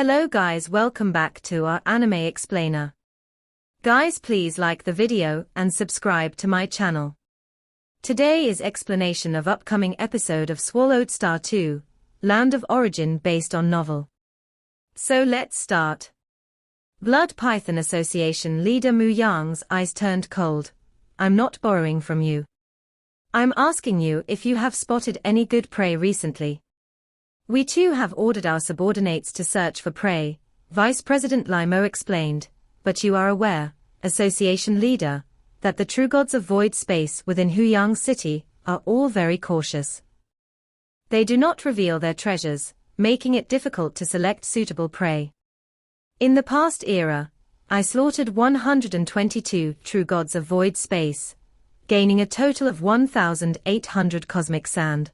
Hello guys, welcome back to our anime explainer. Guys, please like the video and subscribe to my channel. Today is explanation of upcoming episode of Swallowed Star 2, Land of Origin based on novel. So let's start. Blood Python Association leader Mu Yang's eyes turned cold. I'm not borrowing from you. I'm asking you if you have spotted any good prey recently. We too have ordered our subordinates to search for prey, Vice President Limo explained, but you are aware, association leader, that the true gods of void space within Huyang City are all very cautious. They do not reveal their treasures, making it difficult to select suitable prey. In the past era, I slaughtered 122 true gods of void space, gaining a total of 1,800 cosmic sand.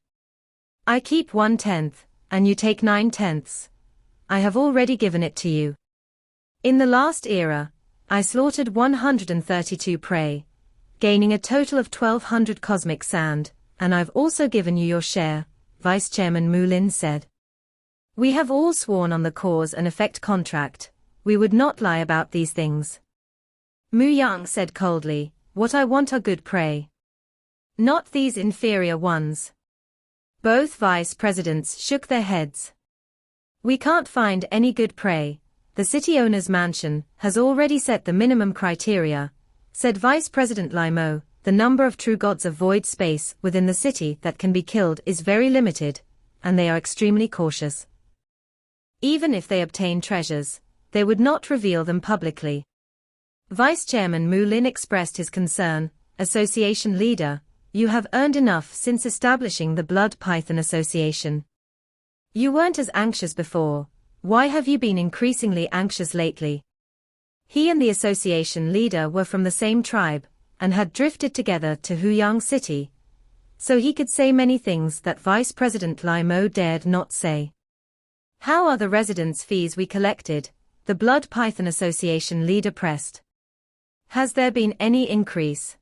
I keep 1/10. And you take 9/10. I have already given it to you. In the last era, I slaughtered 132 prey, gaining a total of 1,200 cosmic sand, and I've also given you your share, Vice Chairman Mu Lin said. We have all sworn on the cause and effect contract, we would not lie about these things. Mu Yang said coldly, what I want are good prey. Not these inferior ones. Both vice presidents shook their heads. We can't find any good prey. The city owner's mansion has already set the minimum criteria, said Vice President Limo. The number of true gods of void space within the city that can be killed is very limited, and they are extremely cautious. Even if they obtain treasures, they would not reveal them publicly. Vice Chairman Mu Lin expressed his concern. Association leader, you have earned enough since establishing the Blood Python Association. You weren't as anxious before, why have you been increasingly anxious lately? He and the association leader were from the same tribe, and had drifted together to Huyang City, so he could say many things that Vice President Limo dared not say. How are the residence fees we collected? The Blood Python Association leader pressed. Has there been any increase?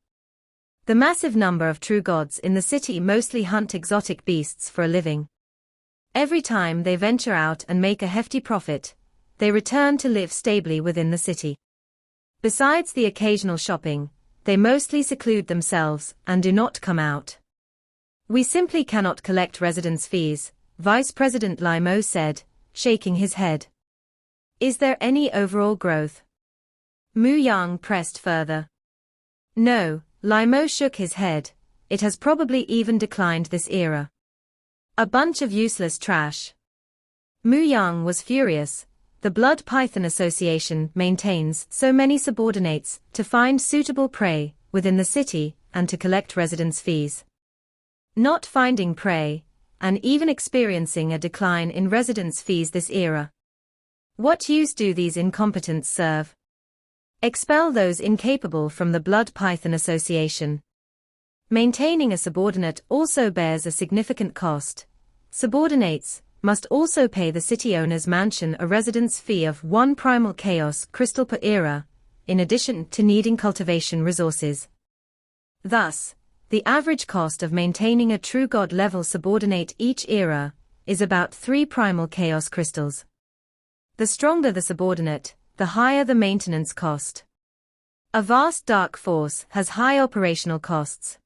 The massive number of true gods in the city mostly hunt exotic beasts for a living. Every time they venture out and make a hefty profit, they return to live stably within the city. Besides the occasional shopping, they mostly seclude themselves and do not come out. We simply cannot collect residence fees, Vice President Limo said, shaking his head. Is there any overall growth? Mu Yang pressed further. No. Limo shook his head, it has probably even declined this era. A bunch of useless trash. Mu Yang was furious. The Blood Python Association maintains so many subordinates to find suitable prey within the city and to collect residence fees. Not finding prey, and even experiencing a decline in residence fees this era. What use do these incompetents serve? Expel those incapable from the Blood Python Association. Maintaining a subordinate also bears a significant cost. Subordinates must also pay the city owner's mansion a residence fee of 1 primal chaos crystal per era, in addition to needing cultivation resources. Thus, the average cost of maintaining a true god level subordinate each era is about 3 primal chaos crystals. The stronger the subordinate, the higher the maintenance cost. A vast dark force has high operational costs.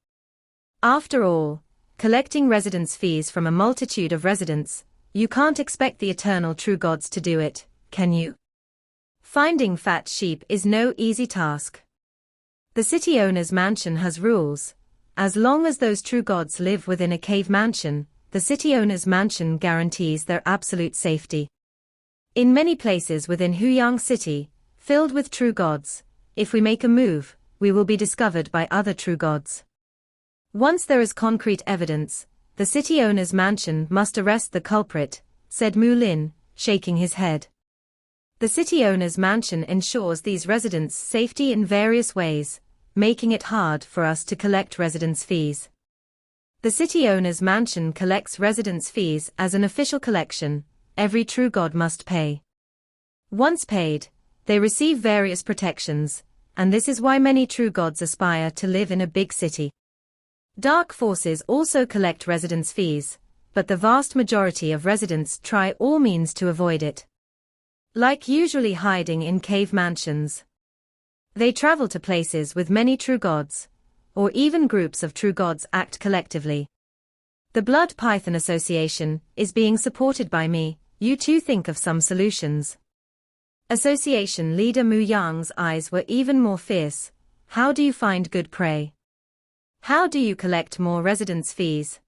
After all, collecting residence fees from a multitude of residents, you can't expect the eternal true gods to do it, can you? Finding fat sheep is no easy task. The city owner's mansion has rules. As long as those true gods live within a cave mansion, the city owner's mansion guarantees their absolute safety. In many places within Huyang City, filled with true gods, if we make a move, we will be discovered by other true gods. Once there is concrete evidence, the city owner's mansion must arrest the culprit, said Mu Lin, shaking his head. The city owner's mansion ensures these residents' safety in various ways, making it hard for us to collect residence fees. The city owner's mansion collects residence fees as an official collection. Every true god must pay. Once paid, they receive various protections, and this is why many true gods aspire to live in a big city. Dark forces also collect residence fees, but the vast majority of residents try all means to avoid it. Like usually hiding in cave mansions. They travel to places with many true gods, or even groups of true gods act collectively. The Blood Python Association is being supported by me. You too think of some solutions. Association leader Mu Yang's eyes were even more fierce. How do you find good prey? How do you collect more residence fees?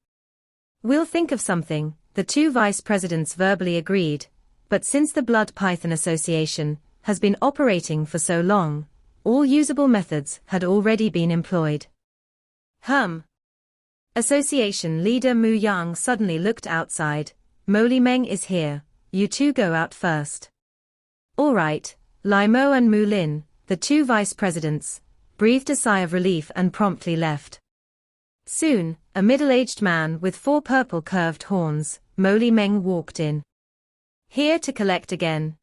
We'll think of something, the two vice presidents verbally agreed, but since the Blood Python Association has been operating for so long, all usable methods had already been employed. Association leader Mu Yang suddenly looked outside. Mo Meng is here, you two go out first. All right, Lai Mo and Mu Lin, the two vice presidents, breathed a sigh of relief and promptly left. Soon, a middle-aged man with 4 purple curved horns, Mo Meng walked in. Here to collect again.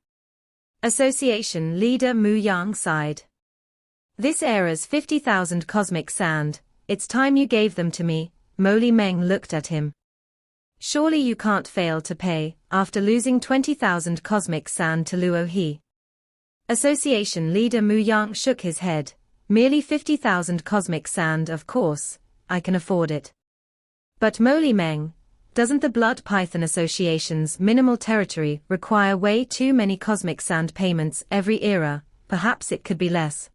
Association leader Mu Yang sighed. This era's 50,000 cosmic sand, it's time you gave them to me. Mo Meng looked at him. Surely you can't fail to pay, after losing 20,000 cosmic sand to Luo He. Association leader Mu Yang shook his head. Merely 50,000 cosmic sand, of course, I can afford it. But Mo Meng, doesn't the Blood Python Association's minimal territory require way too many cosmic sand payments every era? Perhaps it could be less.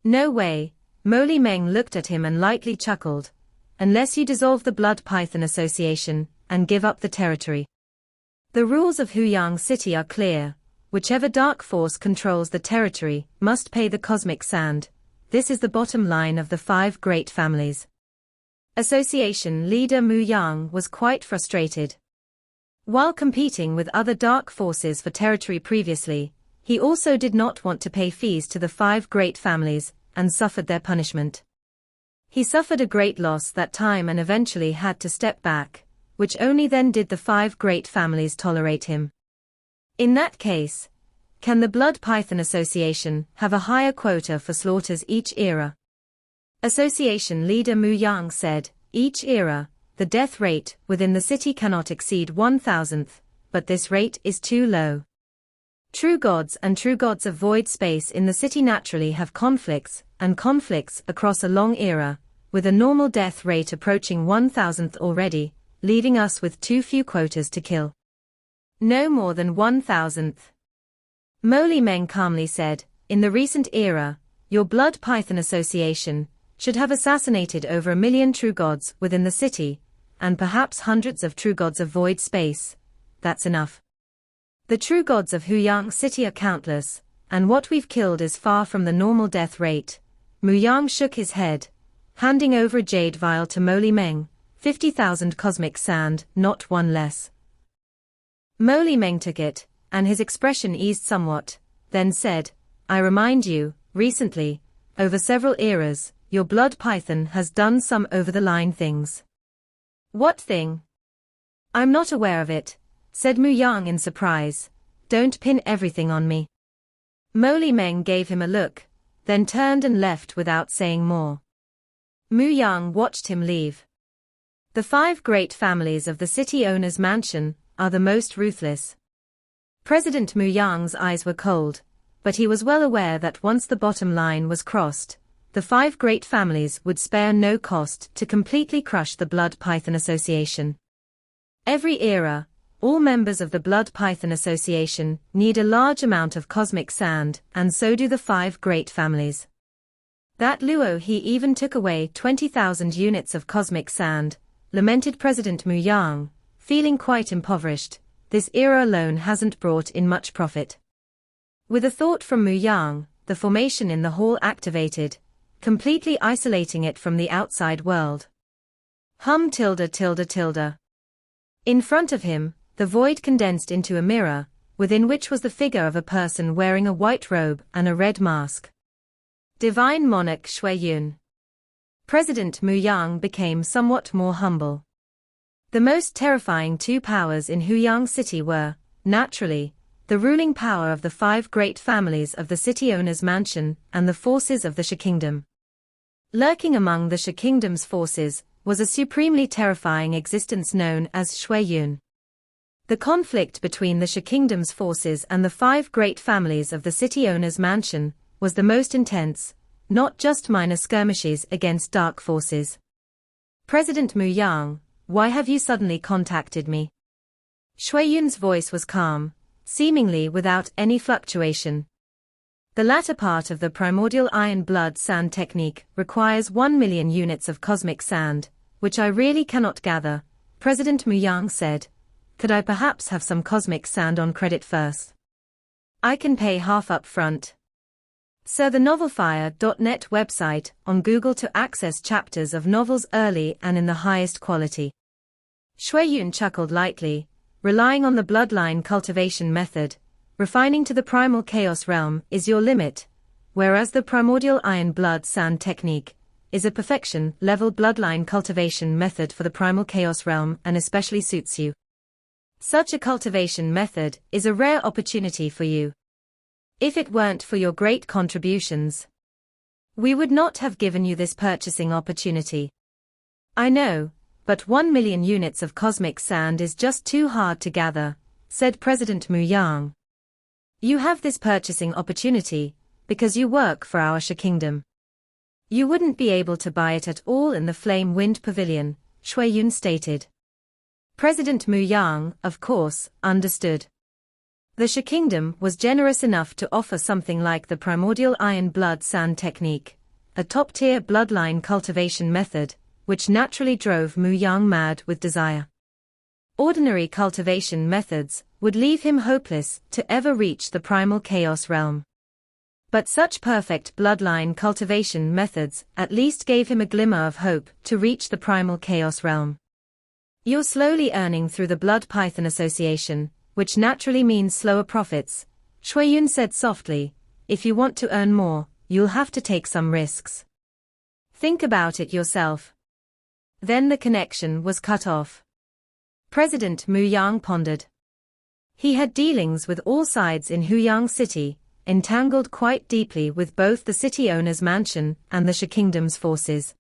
No way, Mo Meng looked at him and lightly chuckled. Unless you dissolve the Blood Python Association and give up the territory. The rules of Huyang City are clear. Whichever dark force controls the territory must pay the cosmic sand. This is the bottom line of the 5 great families. Association leader Mu Yang was quite frustrated. While competing with other dark forces for territory previously, he also did not want to pay fees to the 5 great families and suffered their punishment. He suffered a great loss that time and eventually had to step back, which only then did the 5 great families tolerate him. In that case, can the Blood Python Association have a higher quota for slaughters each era? Association leader Mu Yang said, each era, the death rate within the city cannot exceed 1,000th, but this rate is too low. True gods and true gods of void space in the city naturally have conflicts, and conflicts across a long era, with a normal death rate approaching 1,000th already, leaving us with too few quotas to kill. No more than 1,000th. Mo Meng calmly said, in the recent era, your Blood Python Association should have assassinated over 1 million true gods within the city, and perhaps hundreds of true gods of void space. That's enough. The true gods of Huyang City are countless, and what we've killed is far from the normal death rate. Mu Yang shook his head, handing over a jade vial to Mo Meng, 50,000 cosmic sand, not one less. Mo Meng took it, and his expression eased somewhat, then said, I remind you, recently, over several eras, your Blood Python has done some over-the-line things. What thing? I'm not aware of it, said Mu Yang in surprise. Don't pin everything on me. Mo Meng gave him a look, then turned and left without saying more. Mu Yang watched him leave. The 5 great families of the city owner's mansion are the most ruthless. President Mu Yang's eyes were cold, but he was well aware that once the bottom line was crossed, the 5 great families would spare no cost to completely crush the Blood Python Association. Every era, all members of the Blood Python Association need a large amount of cosmic sand, and so do the 5 great families. That Luo He even took away 20,000 units of cosmic sand, lamented President Mu Yang, feeling quite impoverished. This era alone hasn't brought in much profit. With a thought from Mu Yang, the formation in the hall activated, completely isolating it from the outside world. In front of him, the void condensed into a mirror, within which was the figure of a person wearing a white robe and a red mask. Divine Monarch Shui Yun. President Mu Yang became somewhat more humble. The most terrifying 2 powers in Huyang City were, naturally, the ruling power of the 5 great families of the city owner's mansion and the forces of the Shi Kingdom. Lurking among the Shi Kingdom's forces was a supremely terrifying existence known as Shui Yun. The conflict between the Sha Kingdom's forces and the 5 great families of the city owner's mansion was the most intense, not just minor skirmishes against dark forces. President Mu Yang, why have you suddenly contacted me? Shui Yun's voice was calm, seemingly without any fluctuation. The latter part of the primordial iron blood sand technique requires 1 million units of cosmic sand, which I really cannot gather, President Mu Yang said. Could I perhaps have some cosmic sand on credit first? I can pay half up front. Sir, the novelfire.net website on Google to access chapters of novels early and in the highest quality. Shui Yun chuckled lightly, relying on the bloodline cultivation method, refining to the primal chaos realm is your limit, whereas the primordial iron blood sand technique is a perfection-level bloodline cultivation method for the primal chaos realm and especially suits you. Such a cultivation method is a rare opportunity for you. If it weren't for your great contributions, we would not have given you this purchasing opportunity. I know, but 1 million units of cosmic sand is just too hard to gather, said President Mu Yang. You have this purchasing opportunity because you work for our Sha Kingdom. You wouldn't be able to buy it at all in the Flame Wind Pavilion, Shui Yun stated. President Mu Yang, of course, understood. The Sha Kingdom was generous enough to offer something like the primordial iron blood sand technique, a top-tier bloodline cultivation method, which naturally drove Mu Yang mad with desire. Ordinary cultivation methods would leave him hopeless to ever reach the primal chaos realm. But such perfect bloodline cultivation methods at least gave him a glimmer of hope to reach the primal chaos realm. You're slowly earning through the Blood Python Association, which naturally means slower profits, Shui Yun said softly. If you want to earn more, you'll have to take some risks. Think about it yourself. Then the connection was cut off. President Mu Yang pondered. He had dealings with all sides in Huyang City, entangled quite deeply with both the city owner's mansion and the Sha Kingdom's forces.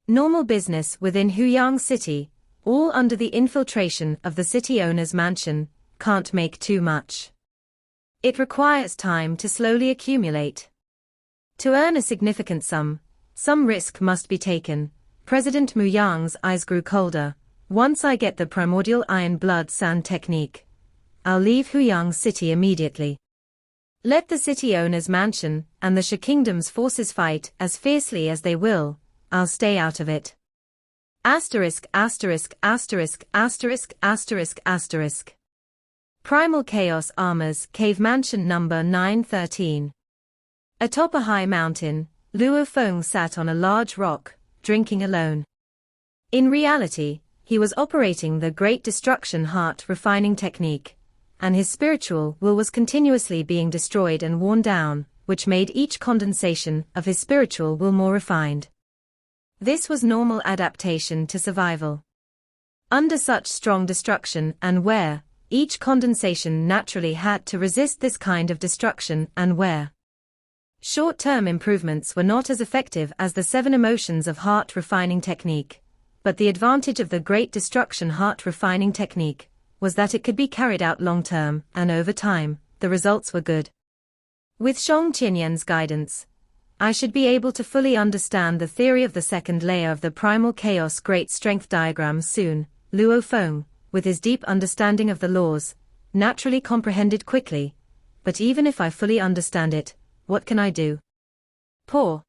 Normal business within Huyang City, all under the infiltration of the city owner's mansion, can't make too much. It requires time to slowly accumulate. To earn a significant sum, some risk must be taken. President Mu Yang's eyes grew colder. Once I get the primordial iron blood sand technique, I'll leave Huyang City immediately. Let the city owner's mansion and the Sha Kingdom's forces fight as fiercely as they will, I'll stay out of it. Asterisk asterisk asterisk asterisk asterisk asterisk. Primal Chaos Armor's Cave Mansion number 913. Atop a high mountain, Luo Feng sat on a large rock, drinking alone. In reality, he was operating the Great Destruction Heart refining technique, and his spiritual will was continuously being destroyed and worn down, which made each condensation of his spiritual will more refined. This was normal adaptation to survival. Under such strong destruction and wear, each condensation naturally had to resist this kind of destruction and wear. Short-term improvements were not as effective as the 7 emotions of heart refining technique, but the advantage of the Great Destruction Heart refining technique was that it could be carried out long-term, and over time, the results were good. With Shang Qinyan's guidance, I should be able to fully understand the theory of the second layer of the Primal Chaos Great Strength diagram soon. Luo Feng, with his deep understanding of the laws, naturally comprehended quickly. But even if I fully understand it, what can I do? Poor.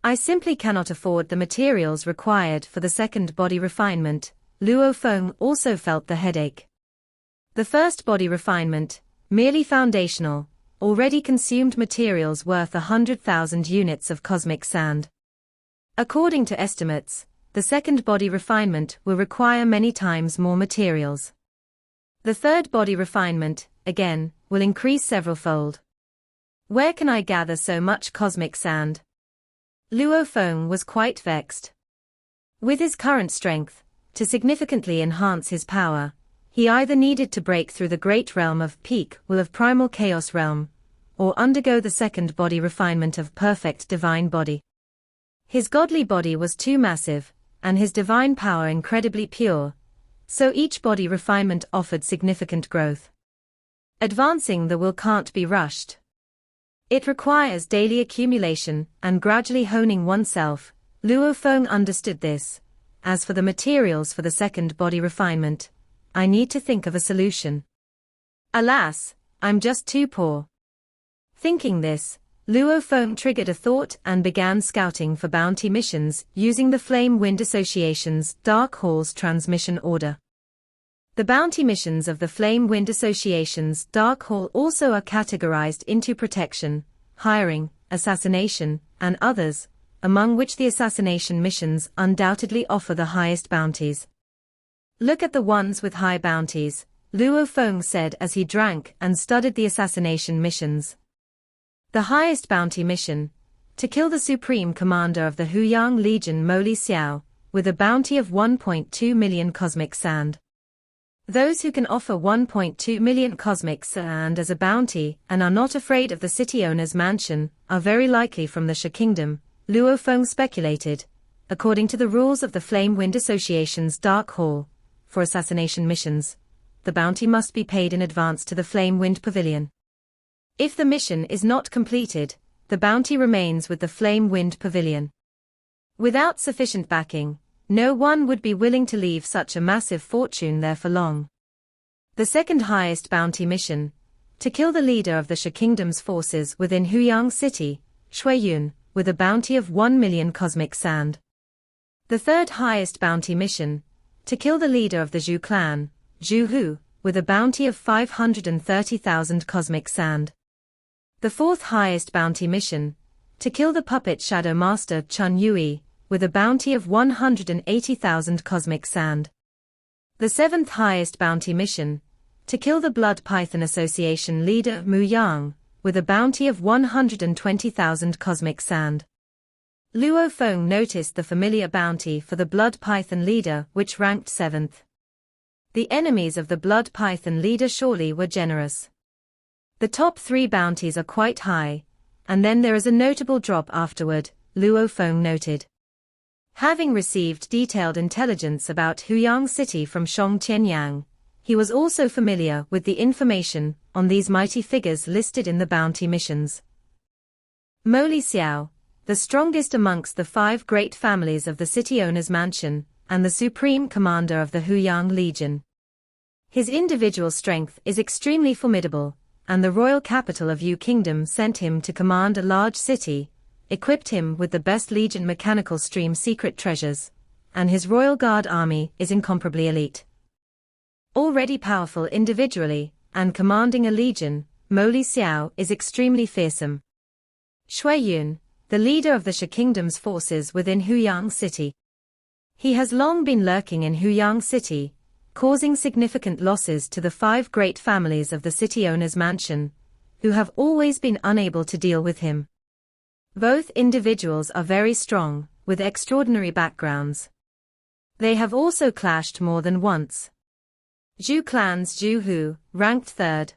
I simply cannot afford the materials required for the second body refinement. Luo Feng also felt the headache. The first body refinement, merely foundational, already consumed materials worth 100,000 units of cosmic sand. According to estimates, the second body refinement will require many times more materials. The third body refinement, again, will increase several-fold. Where can I gather so much cosmic sand? Luo Feng was quite vexed. With his current strength, to significantly enhance his power, he either needed to break through the great realm of peak will of primal chaos realm, or undergo the second body refinement of perfect divine body. His godly body was too massive, and his divine power incredibly pure, So each body refinement offered significant growth. Advancing the will can't be rushed. It requires daily accumulation and gradually honing oneself. Luo Feng understood this. As for the materials for the second body refinement, I need to think of a solution. Alas, I'm just too poor. Thinking this, Luo Feng triggered a thought and began scouting for bounty missions using the Flame Wind Association's Dark Hall's transmission order. The bounty missions of the Flame Wind Association's Dark Hall also are categorized into protection, hiring, assassination, and others, among which the assassination missions undoubtedly offer the highest bounties. Look at the ones with high bounties, Luo Feng said as he drank and studied the assassination missions. The highest bounty mission, to kill the supreme commander of the Huyang Legion Mo Li Xiao, with a bounty of 1.2 million cosmic sand. Those who can offer 1.2 million cosmic sand as a bounty and are not afraid of the city owner's mansion are very likely from the Sha Kingdom, Luo Feng speculated. According to the rules of the Flame Wind Association's Dark Hall, for assassination missions, the bounty must be paid in advance to the Flame Wind Pavilion. If the mission is not completed, the bounty remains with the Flame Wind Pavilion. Without sufficient backing, no one would be willing to leave such a massive fortune there for long. The second highest bounty mission, to kill the leader of the Sha Kingdom's forces within Huyang City, Shui Yun, with a bounty of 1 million cosmic sand. The third highest bounty mission, to kill the leader of the Zhu clan, Zhu Hu, with a bounty of 530,000 cosmic sand. The fourth highest bounty mission, to kill the puppet shadow master Chun Yui, with a bounty of 180,000 cosmic sand. The seventh highest bounty mission, to kill the Blood Python Association leader Mu Yang, with a bounty of 120,000 cosmic sand. Luo Feng noticed the familiar bounty for the Blood Python leader, which ranked 7th. The enemies of the Blood Python leader surely were generous. The top 3 bounties are quite high, and then there is a notable drop afterward, Luo Feng noted. Having received detailed intelligence about Huyang City from Shong Qianyang, he was also familiar with the information on these mighty figures listed in the bounty missions. Mo Li Xiao, the strongest amongst the 5 great families of the city owner's mansion, and the supreme commander of the Huyang Legion. His individual strength is extremely formidable, and the royal capital of Yu Kingdom sent him to command a large city, equipped him with the best Legion mechanical stream secret treasures, and his royal guard army is incomparably elite. Already powerful individually, and commanding a legion, Mo Li Xiao is extremely fearsome. Shui Yun, the leader of the Sha Kingdom's forces within Huyang City. He has long been lurking in Huyang City, causing significant losses to the 5 great families of the city owner's mansion, who have always been unable to deal with him. Both individuals are very strong, with extraordinary backgrounds. They have also clashed more than once. Zhu clan's Zhu Hu, ranked 3rd.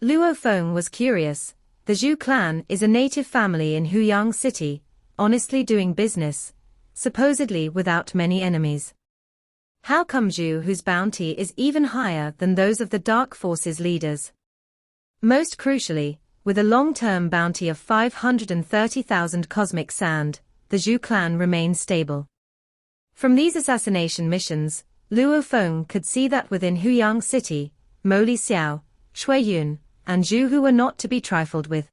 Luo Feng was curious. The Zhu clan is a native family in Huyang City, honestly doing business, supposedly without many enemies. How come Zhu Hu's bounty is even higher than those of the Dark Forces leaders? Most crucially, with a long-term bounty of 530,000 cosmic sand, the Zhu clan remains stable. From these assassination missions, Luo Feng could see that within Huyang City, Mo Li Xiao, Shui Yun, and Zhu Hu were not to be trifled with.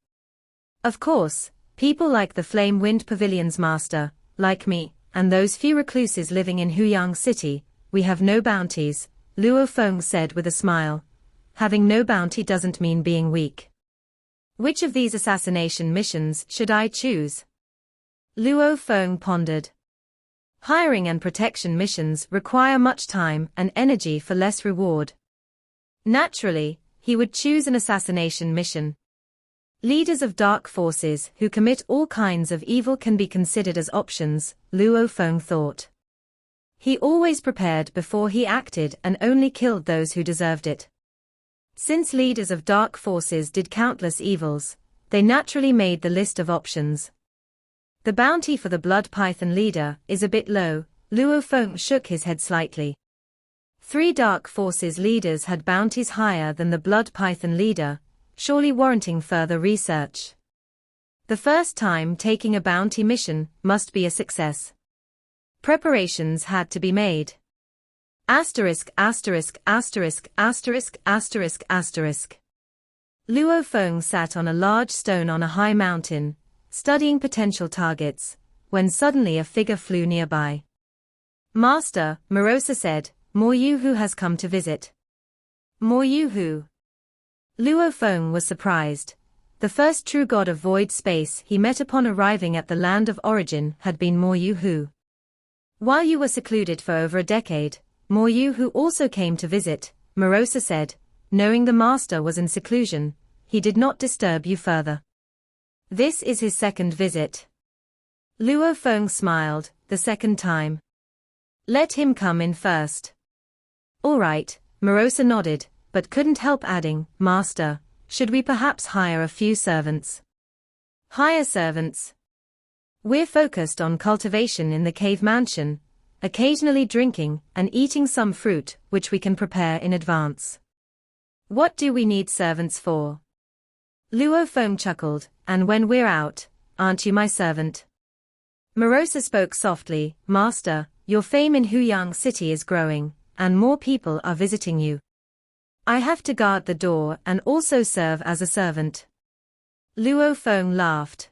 Of course, people like the Flame Wind Pavilion's master, like me, and those few recluses living in Huyang City, we have no bounties, Luo Feng said with a smile. Having no bounty doesn't mean being weak. Which of these assassination missions should I choose? Luo Feng pondered. Hiring and protection missions require much time and energy for less reward. Naturally, he would choose an assassination mission. Leaders of dark forces who commit all kinds of evil can be considered as options, Luo Feng thought. He always prepared before he acted and only killed those who deserved it. Since leaders of dark forces did countless evils, they naturally made the list of options. The bounty for the Blood Python leader is a bit low, Luo Feng shook his head slightly. 3 dark forces leaders had bounties higher than the blood python leader, surely warranting further research. The first time taking a bounty mission must be a success. Preparations had to be made. Asterisk asterisk asterisk asterisk asterisk asterisk. Luo Feng sat on a large stone on a high mountain, studying potential targets, when suddenly a figure flew nearby. Master, Morosa said, Mo Yuhu has come to visit. Mo Yuhu. Luo Feng was surprised. The first true god of void space he met upon arriving at the land of origin had been Mo Yuhu. While you were secluded for over a decade, Mo Yuhu also came to visit, Morosa said. Knowing the master was in seclusion, he did not disturb you further. This is his second visit. Luo Feng smiled, the second time. Let him come in first. All right, Morosa nodded, but couldn't help adding, Master, should we perhaps hire a few servants? Hire servants? We're focused on cultivation in the cave mansion, occasionally drinking and eating some fruit which we can prepare in advance. What do we need servants for? Luo Feng chuckled, and when we're out, aren't you my servant? Morosa spoke softly, Master, your fame in Huyang City is growing, and more people are visiting you. I have to guard the door and also serve as a servant. Luo Feng laughed.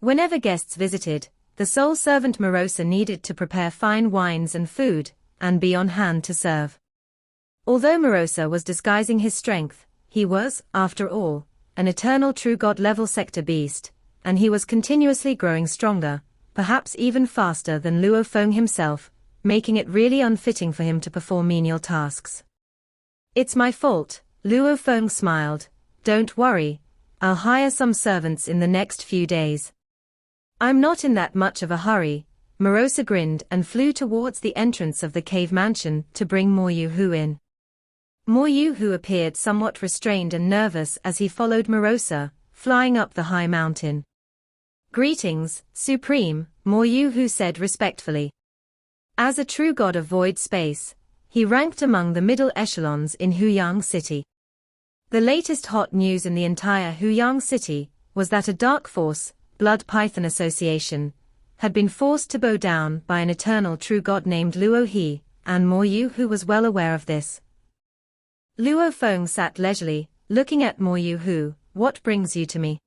Whenever guests visited, the sole servant Morosa needed to prepare fine wines and food, and be on hand to serve. Although Morosa was disguising his strength, he was, after all, an eternal true god level sector beast, and he was continuously growing stronger, perhaps even faster than Luo Feng himself, making it really unfitting for him to perform menial tasks. It's my fault, Luo Feng smiled. Don't worry, I'll hire some servants in the next few days. I'm not in that much of a hurry. Morosa grinned and flew towards the entrance of the cave mansion to bring Mo Yuhu in. Mo Yuhu appeared somewhat restrained and nervous as he followed Morosa, flying up the high mountain. Greetings, Supreme, Mo Yuhu said respectfully. As a true god of void space, he ranked among the middle echelons in Huyang City. The latest hot news in the entire Huyang City was that a dark force, Blood Python Association, had been forced to bow down by an eternal true god named Luo He, and Mo Yuhu was well aware of this. Luo Feng sat leisurely, looking at Mo Yuhu. What brings you to me?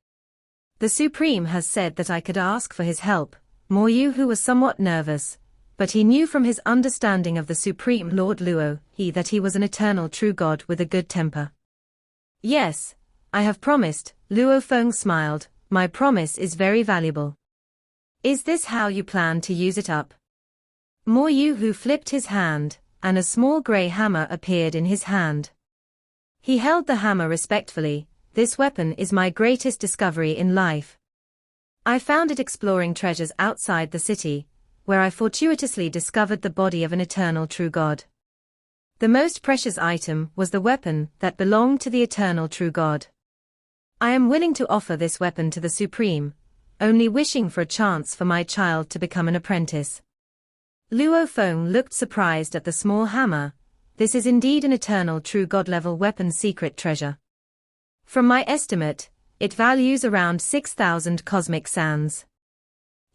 The Supreme has said that I could ask for his help. Mo Yuhu was somewhat nervous, but he knew from his understanding of the Supreme Lord Luo He that he was an eternal true god with a good temper. Yes, I have promised, Luo Feng smiled. My promise is very valuable. Is this how you plan to use it up? Mo Yuhu flipped his hand, and a small grey hammer appeared in his hand. He held the hammer respectfully. This weapon is my greatest discovery in life. I found it exploring treasures outside the city, where I fortuitously discovered the body of an eternal true god. The most precious item was the weapon that belonged to the eternal true god. I am willing to offer this weapon to the Supreme, only wishing for a chance for my child to become an apprentice. Luo Feng looked surprised at the small hammer. This is indeed an eternal true god-level weapon secret treasure. From my estimate, it values around 6,000 cosmic sands.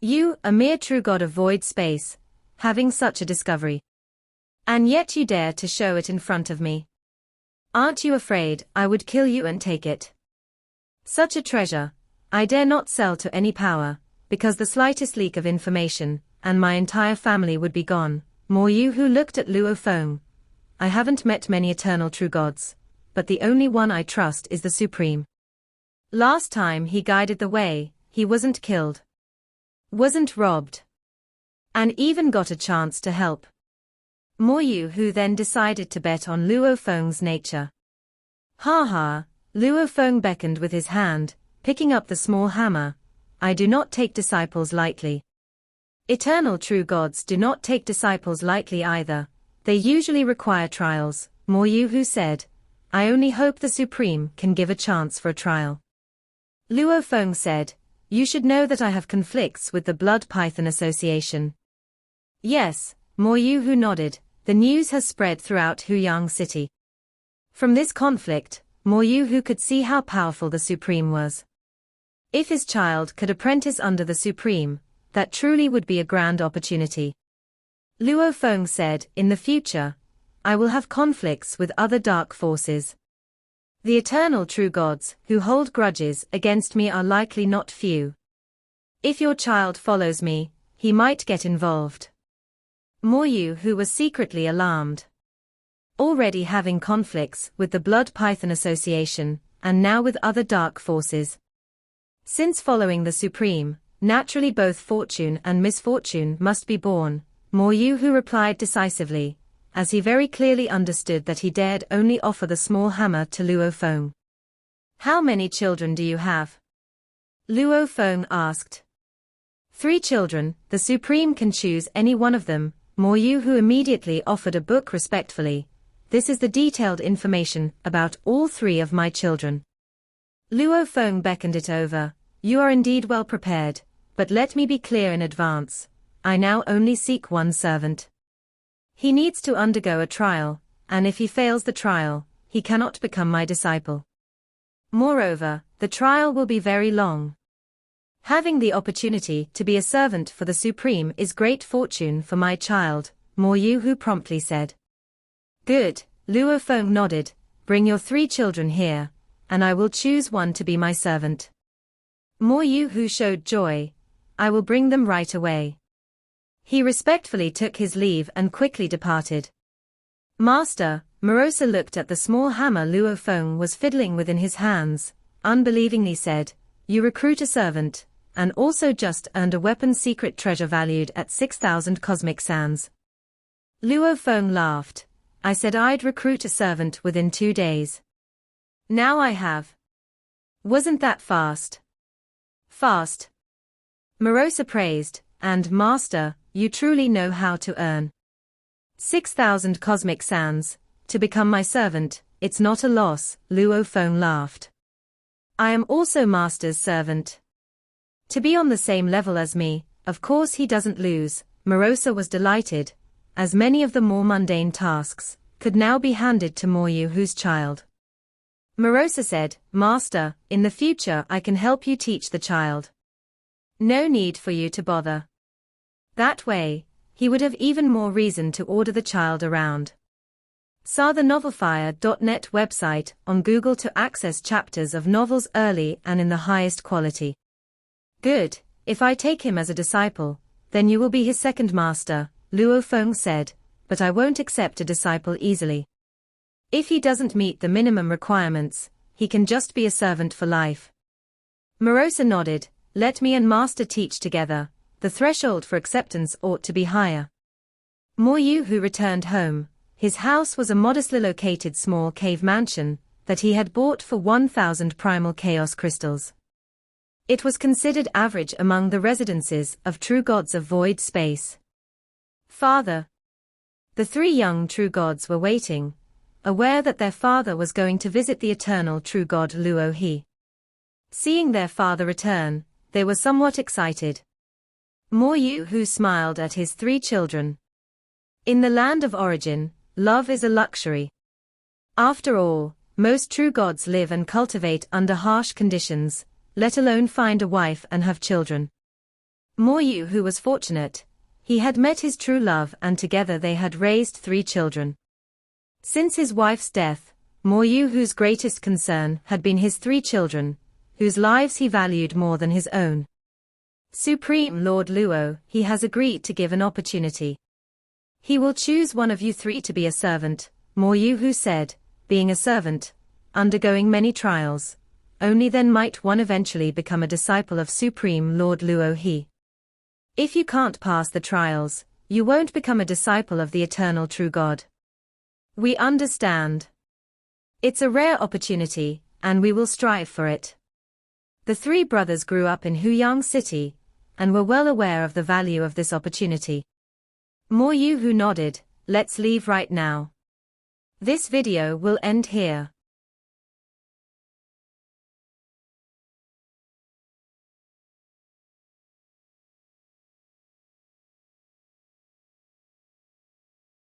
You, a mere true god of void space, having such a discovery. And yet you dare to show it in front of me. Aren't you afraid I would kill you and take it? Such a treasure, I dare not sell to any power, because the slightest leak of information, and my entire family would be gone. Mo Yuhu looked at Luo Feng. I haven't met many eternal true gods, but the only one I trust is the Supreme. Last time he guided the way, he wasn't killed. Wasn't robbed. And even got a chance to help. Mo Yuhu then decided to bet on Luo Feng's nature. Ha ha, Luo Feng beckoned with his hand, picking up the small hammer. I do not take disciples lightly. Eternal true gods do not take disciples lightly either. They usually require trials, Mo Yuhu said. I only hope the Supreme can give a chance for a trial. Luo Feng said, you should know that I have conflicts with the Blood Python Association. Yes, Mo Yuhu nodded. the news has spread throughout Huyang City. From this conflict, Mo Yu could see how powerful the Supreme was. If his child could apprentice under the Supreme, that truly would be a grand opportunity. Luo Feng said, in the future, I will have conflicts with other dark forces. The eternal true gods who hold grudges against me are likely not few. If your child follows me, he might get involved. Mo Yu was secretly alarmed. Already having conflicts with the Blood Python Association, and now with other dark forces. Since following the Supreme, naturally both fortune and misfortune must be born, Mo Yu replied decisively, as he very clearly understood that he dared only offer the small hammer to Luo Feng. How many children do you have? Luo Feng asked. 3 children, the Supreme can choose any one of them. Mo Yu immediately offered a book respectfully. This is the detailed information about all 3 of my children. Luo Feng beckoned it over. You are indeed well prepared, but let me be clear in advance. I now only seek one servant. He needs to undergo a trial, and if he fails the trial, he cannot become my disciple. Moreover, the trial will be very long. Having the opportunity to be a servant for the Supreme is great fortune for my child, Mo Yu promptly said. Good, Luo Feng nodded. Bring your 3 children here, and I will choose one to be my servant. Mo Yu showed joy. I will bring them right away. He respectfully took his leave and quickly departed. Master, Morosa looked at the small hammer Luo Feng was fiddling with in his hands, unbelievingly said, You recruit a servant, and also just earned a weapon secret treasure valued at 6,000 cosmic sands. Luo Feng laughed. I said I'd recruit a servant within 2 days. Now I have. Wasn't that fast? Fast. Morosa praised, and Master, you truly know how to earn 6,000 cosmic sands, to become my servant. It's not a loss, Luo Feng laughed. I am also Master's servant. To be on the same level as me, of course he doesn't lose. Morosa was delighted, as many of the more mundane tasks could now be handed to Mo Yu's child. Morosa said, Master, in the future I can help you teach the child. No need for you to bother. That way, he would have even more reason to order the child around. Saw the novelfire.net website on Google to access chapters of novels early and in the highest quality. Good, if I take him as a disciple, then you will be his second master, Luo Feng said, but I won't accept a disciple easily. If he doesn't meet the minimum requirements, he can just be a servant for life. Morosa nodded, let me and Master teach together, the threshold for acceptance ought to be higher. Mo Yu returned home. His house was a modestly located small cave mansion that he had bought for 1,000 primal chaos crystals. It was considered average among the residences of true gods of void space. Father. The 3 young true gods were waiting, aware that their father was going to visit the eternal true god Luo He. Seeing their father return, they were somewhat excited. Mo Yu smiled at his 3 children. In the land of origin, love is a luxury. After all, most true gods live and cultivate under harsh conditions, let alone find a wife and have children. Mo Yu was fortunate. He had met his true love and together they had raised 3 children. Since his wife's death, Mo Yu's greatest concern had been his 3 children, whose lives he valued more than his own. Supreme Lord Luo, he has agreed to give an opportunity. He will choose one of you 3 to be a servant, Mo Yu said, being a servant, undergoing many trials. Only then might one eventually become a disciple of Supreme Lord Luo He. If you can't pass the trials, you won't become a disciple of the eternal true God. We understand. It's a rare opportunity, and we will strive for it. The 3 brothers grew up in Huyang City, and were well aware of the value of this opportunity. Mo Yu nodded, let's leave right now. This video will end here.